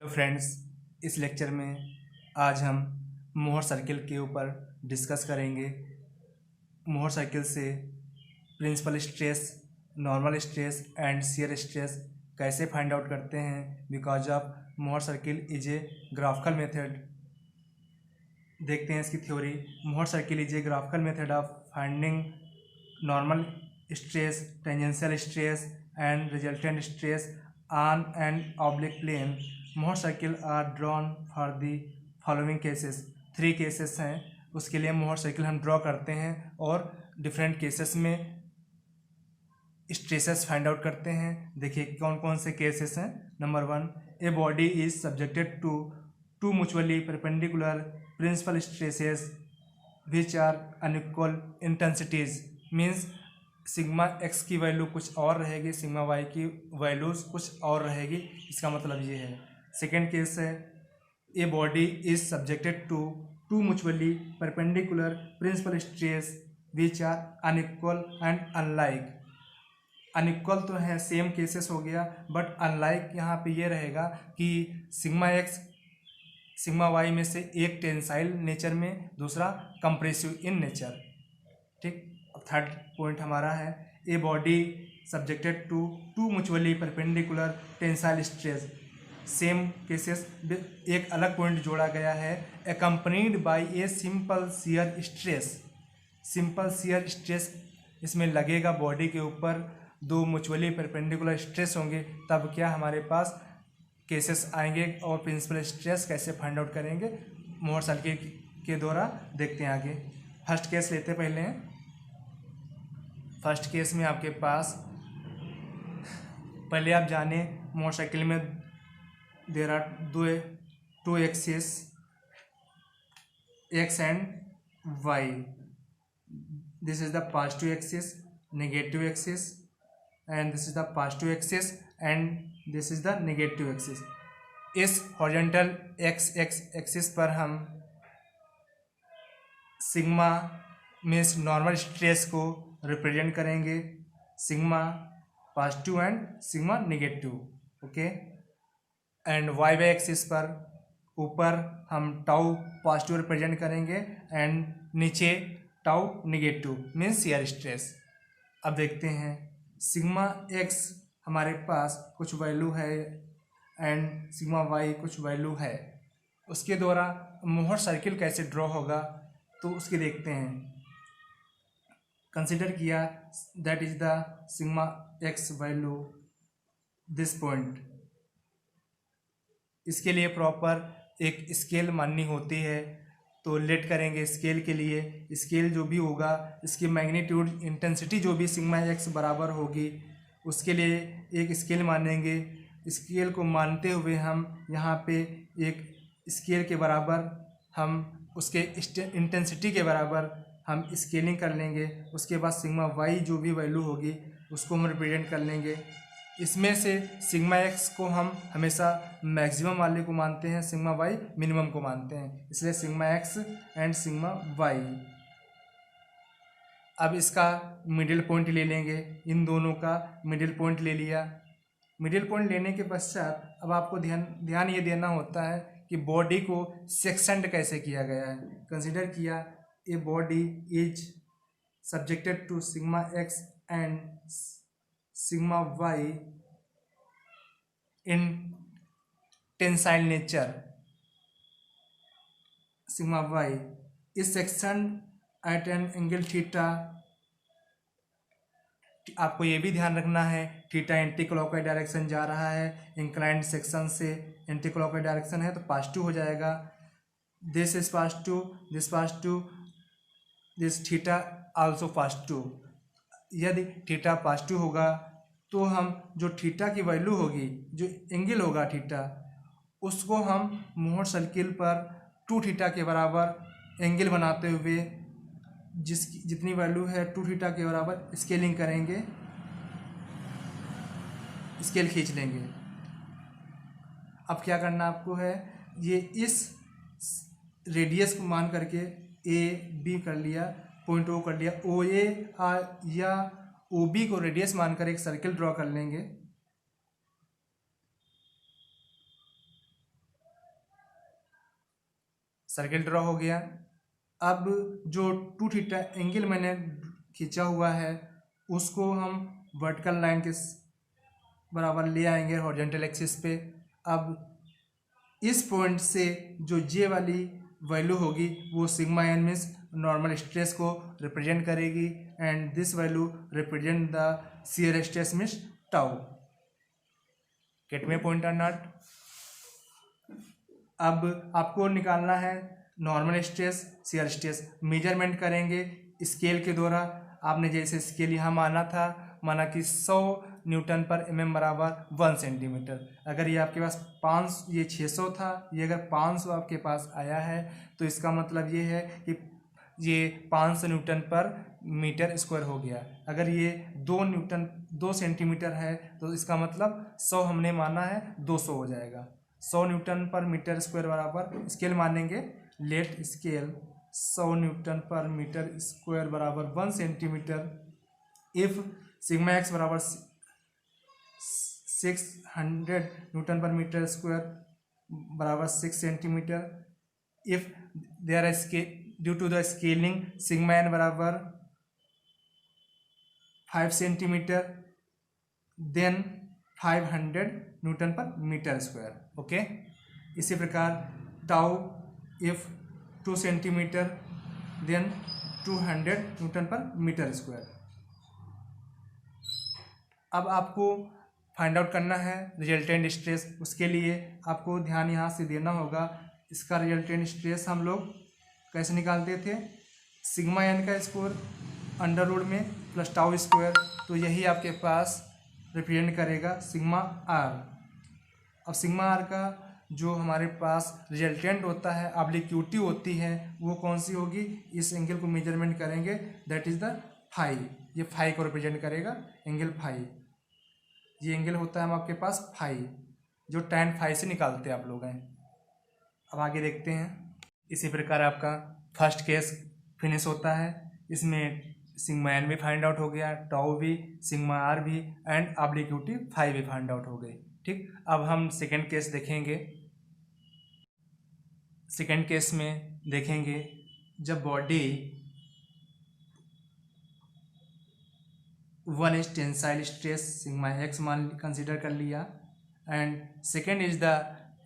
Hello friends, इस lecture में आज हम मोहर सर्किल के ऊपर डिस्कस करेंगे। मोहर सर्किल से principal stress, normal stress and shear stress कैसे फाइंड आउट करते हैं because of Mohr circle is a graphical method. देखते हैं इसकी theory. Mohr circle is a graphical method of finding normal stress, tangential stress and resultant stress on an oblique plane. Mohr circle are drawn for the following cases. 3 cases हैं, उसके लिए मोहर circle हम draw करते हैं और different cases में stresses find out करते हैं। देखिए कौन कौन से केसेस हैं। Number 1, a body is subjected to two mutually perpendicular principal stresses which are unequal intensities. Means sigma x की वैल्यू कुछ और रहेगी, सिग्मा वाई की वैल्यूज कुछ और रहेगी। इसका मतलब ये है। सेकेंड केस है, a body is subjected to two mutually perpendicular principal stress which are unequal and unlike. Unequal तो है, सेम केसेस हो गया, बट अनलाइक यहाँ पे ये रहेगा कि सिग्मा एक्स सिग्मा वाई में से एक टेंसाइल नेचर में, दूसरा कंप्रेसिव इन नेचर। ठीक। अब थर्ड पॉइंट हमारा है, a body subjected to two mutually perpendicular tensile stress. Same cases, एक अलग पॉइंट जोड़ा गया है, accompanied by a simple shear stress. Simple shear stress इसमें लगेगा बॉडी के ऊपर, 2 म्यूचुअली परपेंडिकुलर स्ट्रेस होंगे, तब क्या हमारे पास केसेस आएंगे और प्रिंसिपल स्ट्रेस कैसे फाइंड आउट करेंगे मोहर सर्किल के द्वारा। देखते हैं आगे। फर्स्ट केस लेते पहले हैं। फर्स्ट केस में आपके पास पहले आप जाने मोहर सर्किल में there are two axis x and y. This is the positive axis, negative axis, and this is the positive axis and this is the negative axis. इस हॉरिजॉन्टल एक्स एक्सिस पर हम sigma means normal stress को represent करेंगे, sigma positive and sigma negative. Okay. And y y axis पर ऊपर हम tau positive represent करेंगे and नीचे tau negative means shear stress. अब देखते हैं, सिग्मा एक्स हमारे पास कुछ वैल्यू है एंड सिग्मा वाई कुछ वैल्यू है, उसके द्वारा मोहर सर्किल कैसे ड्रॉ होगा तो उसके देखते हैं। कंसिडर किया that is the sigma x value, this point. इसके लिए प्रॉपर एक स्केल माननी होती है, तो लेट करेंगे स्केल के लिए। स्केल जो भी होगा, इसकी मैग्नीट्यूड इंटेंसिटी जो भी सिग्मा एक्स बराबर होगी, उसके लिए एक स्केल मानेंगे। स्केल को मानते हुए हम यहाँ पे एक स्केल के बराबर, हम उसके इंटेंसिटी के बराबर हम स्केलिंग कर लेंगे। उसके बाद सिग्मा वाई जो भी वैल्यू होगी उसको हम रिप्रेजेंट कर लेंगे। इसमें से सिग्मा एक्स को हम हमेशा मैक्सिमम वाले को मानते हैं, सिग्मा वाई मिनिमम को मानते हैं, इसलिए sigma x and sigma y. अब इसका मिडिल पॉइंट ले लेंगे, इन दोनों का मिडिल पॉइंट ले लिया। मिडिल पॉइंट लेने के पश्चात अब आपको ध्यान ये देना होता है कि बॉडी को सेक्शनड कैसे किया गया है। कंसिडर किया, a body is subjected to sigma x and sigma y in tensile nature. Sigma y is section at an angle theta. आपको ये भी ध्यान रखना है, थीटा एंटी क्लॉकवाइज डायरेक्शन जा रहा है, इंक्लाइंड सेक्शन से एंटी क्लॉकवाइज डायरेक्शन है तो पॉजिटिव हो जाएगा। This is positive, this positive, this theta also positive. यदि थीटा पॉजिटिव होगा तो हम जो थीटा की वैल्यू होगी, जो एंगल होगा थीटा, उसको हम मोहर सर्किल पर 2 थीटा के बराबर एंगल बनाते हुए जितनी वैल्यू है 2 थीटा के बराबर स्केलिंग करेंगे, स्केल खींच लेंगे। अब क्या करना आपको है, ये इस रेडियस को मान करके ए बी कर लिया, पॉइंट ओ कर लिया, ओ ए या ओ बी को रेडियस मानकर एक सर्किल ड्रॉ कर लेंगे। सर्किल ड्रॉ हो गया। अब जो 2 थीटा एंगल मैंने खींचा हुआ है उसको हम वर्टिकल लाइन के बराबर ले आएंगे हॉरिजॉन्टल एक्सिस पे। अब इस पॉइंट से जो जे वाली वैल्यू होगी वो sigma n means normal stress को रिप्रेजेंट करेगी and this value represent the shear stress means tau. Get me point और नॉट। अब आपको निकालना है normal stress shear stress. Measurement करेंगे स्केल के द्वारा। आपने जैसे स्केल यहाँ माना कि 100 न्यूटन पर mm बराबर 1 सेंटीमीटर। अगर ये आपके पास 5 ये 600 था, ये अगर 500 आपके पास आया है तो इसका मतलब ये है कि ये 500 न्यूटन पर मीटर स्क्वायर हो गया। अगर ये 2 सेंटीमीटर है तो इसका मतलब 100 हमने माना है 200 हो जाएगा। 100 न्यूटन पर मीटर स्क्वायर बराबर स्केल मानेंगे, late scale 100 Newton per metre square बराबर 1 सेंटीमीटर। इफ सिग्मा एक्स बराबर 600 न्यूटन पर मीटर स्क्वायर बराबर 6 centimetre. If they are due to the scaling sigma n बराबर 5 centimetre then 500 newton per metre square. Okay, इसी प्रकार tau if 2 centimetre then 200 newton per metre square. अब आपको find out करना है resultant stress. उसके लिए आपको ध्यान यहाँ से देना होगा। इसका रिजल्टेंट स्ट्रेस हम लोग कैसे निकालते थे, सिग्मा एन का स्क्वायर अंडर रूट में प्लस टाउ स्क्वायर, तो यही आपके पास रिप्रेजेंट करेगा सिग्मा आर। अब सिग्मा आर का जो हमारे पास रिजल्टेंट होता है ऑब्लिक्विटी होती है वो कौन सी होगी, इस एंगल को मेजरमेंट करेंगे दैट इज़ द फाई। ये फाई को रिप्रेजेंट करेगा एंगल फाई। ये एंगल होता है हम आपके पास फाई, जो tan फाई से निकालते हैं आप लोग हैं। अब आगे देखते हैं। इसी प्रकार आपका फर्स्ट केस फिनिश होता है। इसमें सिग्मा एन भी फाइंड आउट हो गया, टाउ भी, सिग्मा आर भी एंड ऑब्लिक्विटी फाई भी फाइंड आउट हो गई। ठीक, अब हम सेकेंड केस देखेंगे। सेकेंड केस में देखेंगे जब body 1 is tensile stress sigma x मान कंसिडर कर लिया and second is the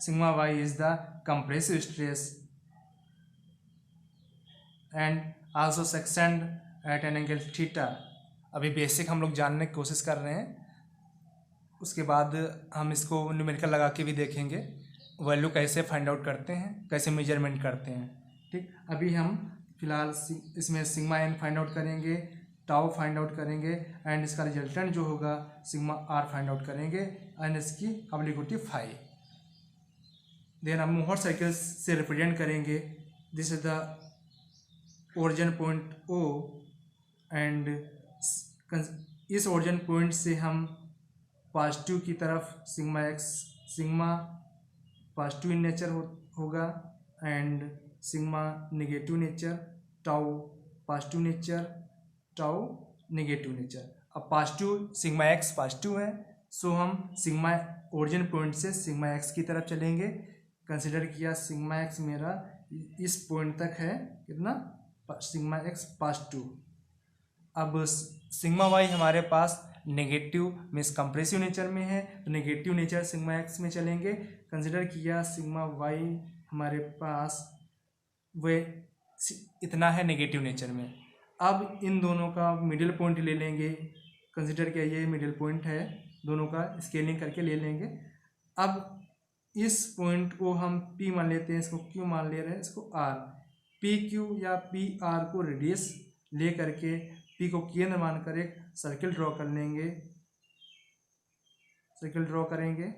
sigma y is the compressive stress and also sectioned at an angle theta. अभी बेसिक हम लोग जानने की कोशिश कर रहे हैं, उसके बाद हम इसको न्यूमेरिकल लगा के भी देखेंगे वैल्यू कैसे फाइंड आउट करते हैं, कैसे मेजरमेंट करते हैं। ठीक, अभी हम फिलहाल इसमें सिग्मा एन फाइंड आउट करेंगे, टाउ फाइंड आउट करेंगे एंड इसका रिजल्टेंट जो होगा सिग्मा आर फाइंड आउट करेंगे एंड इसकी ऑब्लिक्विटी फाई। देन हम मोहर सर्किल से रिप्रेजेंट करेंगे। This is the origin point O and इस ओरिजिन पॉइंट से हम पॉजिटिव की तरफ sigma x, sigma positive in nature होगा and sigma negative nature, tau positive nature, tau negative nature. अब पॉजिटिव सिग्मा एक्स पॉजिटिव है, सो हम सिग्मा ओरिजिन पॉइंट से सिग्मा एक्स की तरफ चलेंगे। कंसिडर किया सिग्मा एक्स मेरा इस पॉइंट तक है, कितना, सिग्मा एक्स पॉजिटिव। अब सिग्मा वाई हमारे पास नेगेटिव मीन्स कंप्रेसिव नेचर में है, तो नेगेटिव नेचर सिग्मा एक्स में चलेंगे। कंसिडर किया सिग्मा वाई हमारे पास वे इतना है नेगेटिव नेचर में। अब इन दोनों का मिडिल पॉइंट ले लेंगे। कंसिडर किया ये मिडिल पॉइंट है, दोनों का स्केलिंग करके ले लेंगे। अब इस पॉइंट को हम P मान लेते हैं, इसको Q मान ले रहे हैं, इसको R। पी क्यू या पी आर को रेडियस ले करके P को केंद्र मानकर एक सर्किल ड्रॉ कर लेंगे। सर्किल ड्रॉ करेंगे,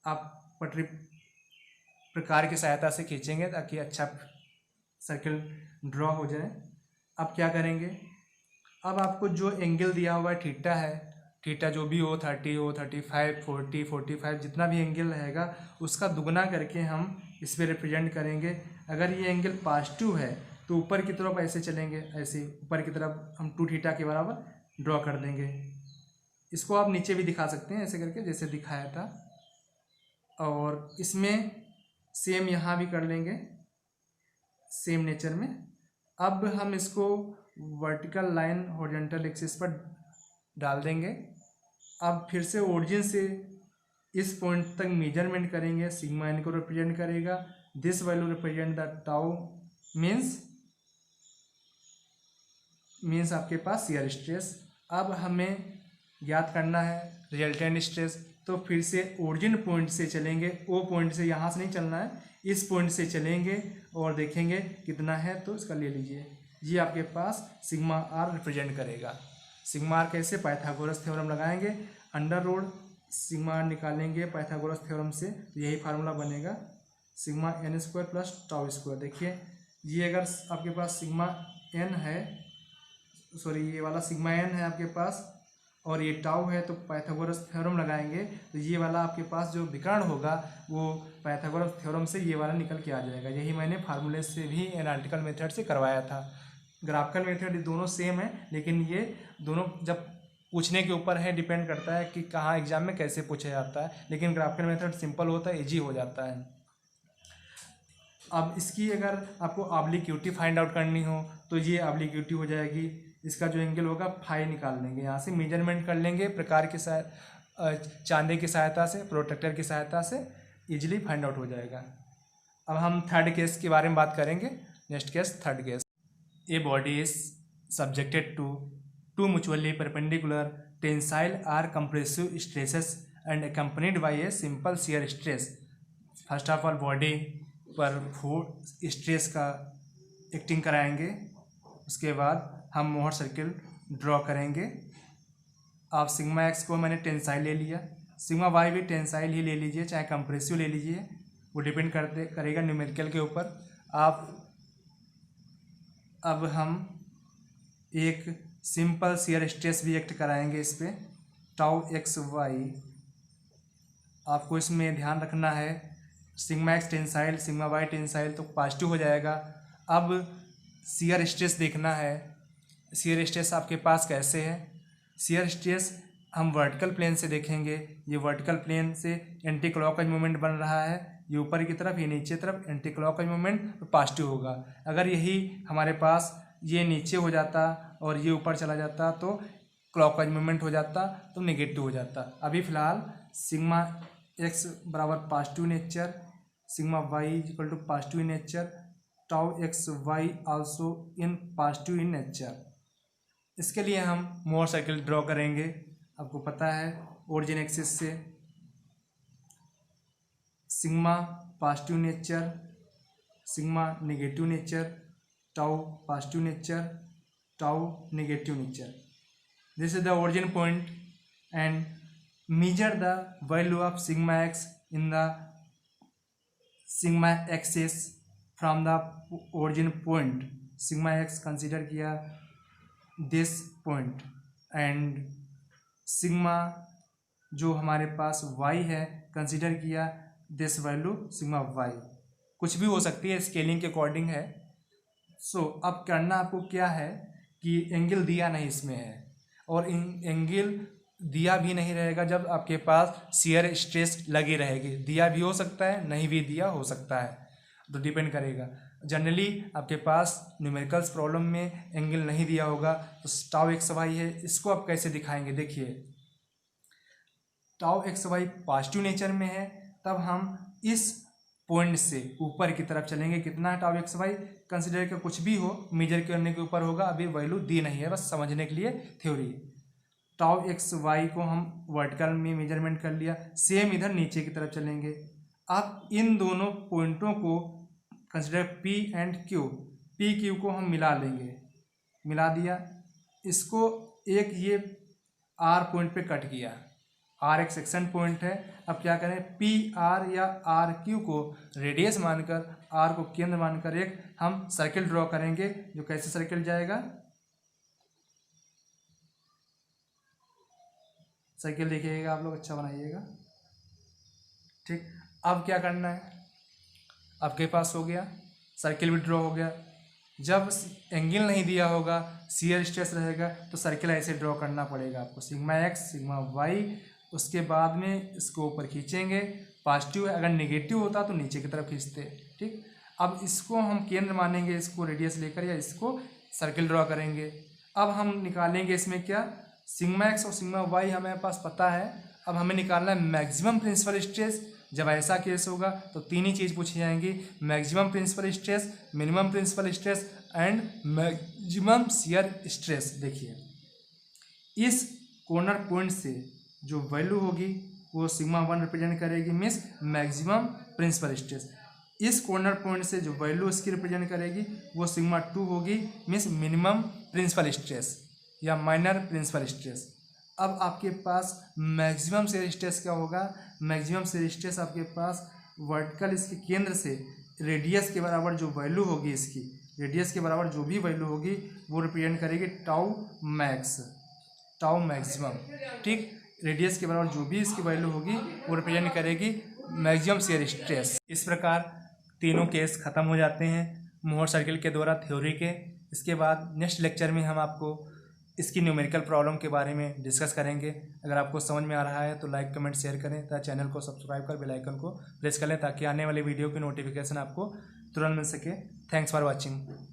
आप पटरी प्रकार की सहायता से खींचेंगे ताकि अच्छा सर्किल ड्रॉ हो जाए। अब क्या करेंगे, अब आपको जो एंगल दिया हुआ है थीटा है, थीटा जो भी हो 30 हो 35 40 45 जितना भी एंगल रहेगा उसका दुगना करके हम इस पर रिप्रेजेंट करेंगे। अगर ये एंगल पॉजिटिव है तो ऊपर की तरफ ऐसे चलेंगे, ऐसे ऊपर की तरफ हम 2 थीटा के बराबर ड्रॉ कर देंगे। इसको आप नीचे भी दिखा सकते हैं ऐसे करके जैसे दिखाया था। और इसमें सेम यहाँ भी कर लेंगे सेम नेचर में। अब हम इसको वर्टिकल लाइन हॉरिजॉन्टल एक्सिस पर डाल देंगे। अब फिर से ओरिजिन से इस पॉइंट तक मेजरमेंट करेंगे, सिग्मा एन को रिप्रेजेंट करेगा, this value represent the tau means आपके पास शियर स्ट्रेस। अब हमें ज्ञात करना है रिजल्टेंट स्ट्रेस, तो फिर से ओरिजिन पॉइंट से चलेंगे, ओ पॉइंट से, यहाँ से नहीं चलना है, इस पॉइंट से चलेंगे और देखेंगे कितना है, तो इसका ले लीजिए, ये आपके पास सिग्मा आर रिप्रेजेंट करेगा। सिग्मा आर कैसे, पाइथागोरस थ्योरम लगाएंगे, अंडर रूट सिग्मा आर निकालेंगे पाइथागोरस थ्योरम से, तो यही फार्मूला बनेगा sigma n square plus tau square. देखिए ये अगर आपके पास सिग्मा एन है, सॉरी ये वाला सिग्मा एन है आपके पास और ये टाउ है, तो पाइथागोरस थ्योरम लगाएंगे तो ये वाला आपके पास जो विकर्ण होगा वो पाइथागोरस थ्योरम से ये वाला निकल के आ जाएगा। यही मैंने फार्मूले से भी एनालिटिकल मेथड से करवाया था। ग्राफिकल मेथड दोनों सेम है, लेकिन ये दोनों जब पूछने के ऊपर है, डिपेंड करता है कि कहाँ एग्जाम में कैसे पूछा जाता है, लेकिन ग्राफिकल मेथड सिंपल होता है, ईजी हो जाता है। अब इसकी अगर आपको ऑब्लिक्विटी फाइंड आउट करनी हो तो ये ऑब्लिक्विटी हो जाएगी, इसका जो एंगल होगा फाई निकाल लेंगे, यहाँ से मेजरमेंट कर लेंगे प्रकार के चांदे की सहायता से, प्रोट्रैक्टर की सहायता से इजीली फाइंड आउट हो जाएगा। अब हम थर्ड केस के बारे में बात करेंगे। Next case, third case. A body is subjected to two mutually perpendicular tensile or compressive stresses and accompanied by a simple shear stress। First of all body पर फोर्स स्ट्रेस का acting कराएंगे, उसके बाद हम मोहर सर्किल ड्रॉ करेंगे। आप sigma x को मैंने टेंसाइल ले लिया, सिग्मा वाई भी टेंसाइल ही ले लीजिए, चाहे कंप्रेसिव ले लीजिए, वो डिपेंड करेगा न्यूमेरिकल के ऊपर। अब हम एक सिंपल शियर स्ट्रेस भी एक्ट कराएंगे इस पर, टाउ एक्स वाई। आपको इसमें ध्यान रखना है sigma x tensile, sigma y tensile, तो पॉजिटिव हो जाएगा। अब शियर स्ट्रेस देखना है, शियर स्ट्रेस आपके पास कैसे है। शियर स्ट्रेस हम वर्टिकल प्लेन से देखेंगे, ये वर्टिकल प्लेन से एंटी क्लॉकवाइज मूवमेंट बन रहा है, ये ऊपर की तरफ, ये नीचे तरफ एंटी क्लॉकवाइज मूवमेंट, तो पॉजिटिव होगा। अगर यही हमारे पास ये नीचे हो जाता और ये ऊपर चला जाता तो क्लॉकवाइज मूवमेंट हो जाता, तो नेगेटिव हो जाता। अभी फिलहाल सिग्मा एक्स बराबर positive nature, sigma y equal to positive nature, tau x y also in positive in nature. इसके लिए हम मोहर सर्किल ड्रॉ करेंगे। आपको पता है ओरिजिन एक्सिस से sigma positive nature, sigma negative nature, tau positive nature, tau negative nature. This is the origin point and measure the value of sigma x in the sigma axis from the origin point। sigma x consider किया this point and sigma जो हमारे पास y है consider किया this value sigma y। कुछ भी हो सकती है, स्केलिंग के अकॉर्डिंग है। अब करना आपको क्या है कि एंगल दिया नहीं इसमें है, और इन एंगल दिया भी नहीं रहेगा जब आपके पास शियर स्ट्रेस लगी रहेगी। दिया भी हो सकता है, नहीं भी दिया हो सकता है, तो डिपेंड करेगा। जनरली आपके पास न्यूमेरिकल्स प्रॉब्लम में एंगल नहीं दिया होगा, तो टाउ एक्स वाई है, इसको आप कैसे दिखाएंगे। देखिए tau x y positive nature में है, तब हम इस पॉइंट से ऊपर की तरफ चलेंगे। कितना है टाउ एक्स वाई, कंसिडर कर कुछ भी हो, मेजर करने के ऊपर होगा, अभी वैल्यू दी नहीं है, बस समझने के लिए थ्योरी। टाउ एक्स वाई को हम वर्टिकल में मेजरमेंट कर लिया, सेम इधर नीचे की तरफ चलेंगे। आप इन दोनों पॉइंटों को consider P and Q, P Q को हम मिला लेंगे, मिला दिया इसको, एक ये आर पॉइंट पे कट किया, आर एक सेक्शन पॉइंट है। अब क्या करें, पी आर या आर क्यू को रेडियस मानकर, आर को केंद्र मानकर एक हम सर्किल ड्रॉ करेंगे। जो कैसे सर्किल जाएगा, सर्किल देखिएगा आप लोग, अच्छा बनाइएगा, ठीक। अब क्या करना है, आपके पास हो गया सर्किल भी ड्रॉ हो गया। जब एंगल नहीं दिया होगा, शियर स्ट्रेस रहेगा, तो सर्किल ऐसे ड्रॉ करना पड़ेगा आपको। सिग्मा एक्स, सिग्मा वाई उसके बाद में इसको ऊपर खींचेंगे, पॉजिटिव है, अगर नेगेटिव होता तो नीचे की तरफ खींचते। ठीक, अब इसको हम केंद्र मानेंगे, इसको रेडियस लेकर, या इसको सर्किल ड्रॉ करेंगे। अब हम निकालेंगे इसमें क्या, सिग्मा एक्स और सिग्मा वाई हमारे पास पता है। अब हमें निकालना है मैक्सिमम प्रिंसिपल स्ट्रेस। जब ऐसा केस होगा तो तीन ही चीज़ पूछी जाएंगी, maximum principal stress, minimum principal stress and maximum shear stress. देखिए इस कॉर्नर पॉइंट से जो वैल्यू होगी वो सिग्मा 1 रिप्रेजेंट करेगी, मीन्स मैक्सिमम प्रिंसिपल स्ट्रेस। इस कॉर्नर पॉइंट से जो वैल्यू इसकी रिप्रेजेंट करेगी वो सिग्मा 2 होगी, मीन्स मिनिमम प्रिंसिपल स्ट्रेस या माइनर प्रिंसिपल स्ट्रेस। अब आपके पास मैक्सिमम शियर स्ट्रेस क्या होगा, मैक्सिमम शियर स्ट्रेस आपके पास वर्टिकल इसके केंद्र से रेडियस के बराबर जो वैल्यू होगी, इसकी रेडियस के बराबर जो भी वैल्यू होगी वो रिप्रेजेंट करेगी टाउ मैक्स, टाउ मैक्सिमम। ठीक, रेडियस के बराबर जो भी इसकी वैल्यू होगी वो रिप्रेजेंट करेगी मैक्सिमम शियर स्ट्रेस। इस प्रकार तीनों केस ख़त्म हो जाते हैं मोहर सर्किल के द्वारा थ्योरी के। इसके बाद नेक्स्ट लेक्चर में हम आपको इसकी न्यूमेरिकल प्रॉब्लम के बारे में डिस्कस करेंगे। अगर आपको समझ में आ रहा है तो लाइक कमेंट शेयर करें तथा चैनल को सब्सक्राइब कर बेल आइकन को प्रेस कर लें ताकि आने वाली वीडियो की नोटिफिकेशन आपको तुरंत मिल सके। Thanks for watching.